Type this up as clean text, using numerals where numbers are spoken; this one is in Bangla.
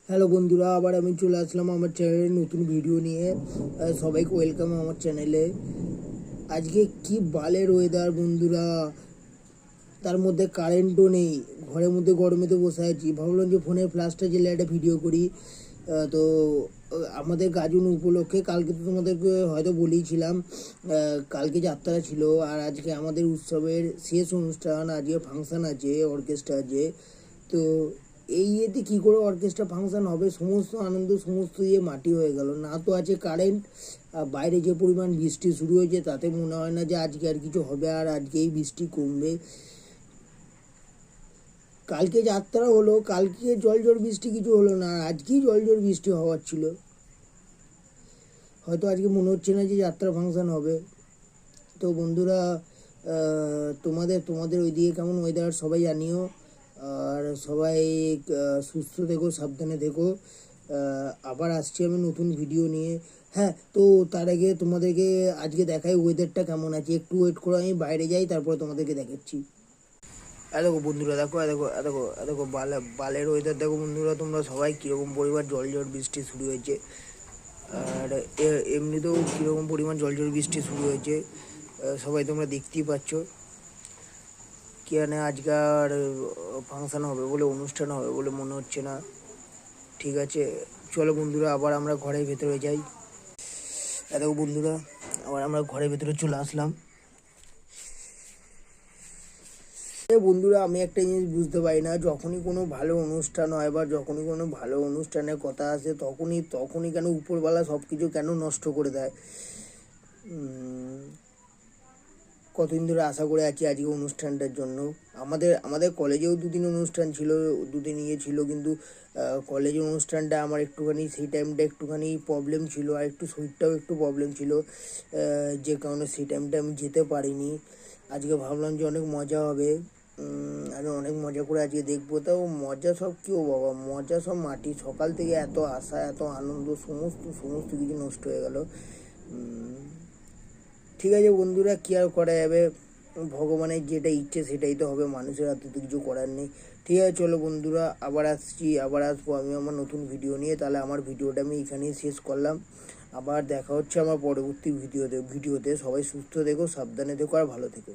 হ্যালো বন্ধুরা, আবার আমি চলে আসলাম আমার চ্যানেলে নতুন ভিডিও নিয়ে। সবাইকে ওয়েলকাম আমার চ্যানেলে। আজকে কি বালের ওয়েদার বন্ধুরা, তার মধ্যে কারেন্টও নেই। ঘরের মধ্যে গরমেতে বসে আছি, ভাবলাম যে ফোনের ফ্ল্যাশটা জেলে একটা ভিডিও করি। তো আমাদের গাজন উপলক্ষে কালকে তো তোমাদেরকে হয়তো বলেইছিলাম, কালকে যাত্রা ছিল। আর আজকে আমাদের উৎসবের শেষ অনুষ্ঠান, আজকে ফাংশান আছে, অর্কেস্ট্রা আছে। তো এই ইয়েতে কী করে অর্কেস্ট্রা ফাংশান হবে, সমস্ত আনন্দ সমস্ত ইয়ে মাটি হয়ে গেল। না তো আছে কারেন্ট, আর বাইরে যে পরিমাণ বৃষ্টি শুরু হয়েছে তাতে মনে হয় না যে আজকে আর কিছু হবে, আর আজকেই বৃষ্টি কমবে। কালকে যাত্রা হলো, কালকে জল বৃষ্টি কিছু হলো না, আজকেই জল বৃষ্টি হওয়ার ছিল। হয়তো আজকে মনে হচ্ছে না যে যাত্রা ফাংশান হবে। তো বন্ধুরা, তোমাদের তোমাদের ওইদিকে কেমন ওয়েদার সবাই জানিও। আর সবাই সুস্থ থেকো, সাবধানে থেকো। আবার আসছি আমি নতুন ভিডিও নিয়ে। হ্যাঁ, তো তার আগে তোমাদেরকে আজকে দেখাই ওয়েদারটা কেমন আছে। একটু ওয়েট করো, আমি বাইরে যাই, তারপরে তোমাদেরকে দেখাচ্ছি। দেখো বন্ধুরা, দেখো দেখো দেখো দেখো বালের ওয়েদার দেখো বন্ধুরা, তোমরা সবাই কীরকম পরিমাণ জল বৃষ্টি শুরু হয়েছে। আর এমনিতেও কীরকম পরিমাণ জল বৃষ্টি শুরু হয়েছে সবাই তোমরা দেখতেই পাচ্ছ। কেন আজকাল ফাংশান হবে বলে, অনুষ্ঠান হবে বলে মনে হচ্ছে না। ঠিক আছে, চলো বন্ধুরা, আবার আমরা ঘরের ভেতরে যাই। দেখো বন্ধুরা, আবার আমরা ঘরের ভেতরে চলে আসলাম। বন্ধুরা, আমি একটা জিনিস বুঝতে পারি না, যখনই কোনো ভালো অনুষ্ঠান হয় বা যখনই কোনো ভালো অনুষ্ঠানের কথা আসে, তখনই কেন উপরওয়ালা সব কিছু কেন নষ্ট করে দেয়। কতদিন ধরে আশা করে আছি আজকে অনুষ্ঠানটার জন্য। আমাদের কলেজেও দুদিন অনুষ্ঠান ছিল, দুদিন ইয়ে ছিল, কিন্তু কলেজের অনুষ্ঠানটা আমার একটুখানি সেই টাইমটা একটুখানি প্রবলেম ছিল, আর একটু শরীরটাও একটু প্রবলেম ছিল, যে কারণে সেই টাইমটা আমি যেতে পারিনি। আজকে ভাবলাম যে অনেক মজা হবে, আমি অনেক মজা করে আজকে দেখবো। তাও মজা সব কী, ও বাবা, মজা সব মাটি। সকাল থেকে এত আশা, এত আনন্দ, সমস্ত সমস্ত কিছু নষ্ট হয়ে গেল। ঠিক আছে বন্ধুরা, কী আর করা যাবে, ভগবানের যেটা ইচ্ছে সেটাই তো হবে, মানুষের হাতে তো কিছু করার নেই। ঠিক আছে, চলো বন্ধুরা, আবার আসছি, আবার আসবো আমি আমার নতুন ভিডিও নিয়ে। তাহলে আমার ভিডিওটা আমি এখানেই শেষ করলাম। আবার দেখা হচ্ছে আমার পরবর্তী ভিডিওতে। সবাই সুস্থ থেকো, সাবধানে থেকো, আর ভালো থেকো।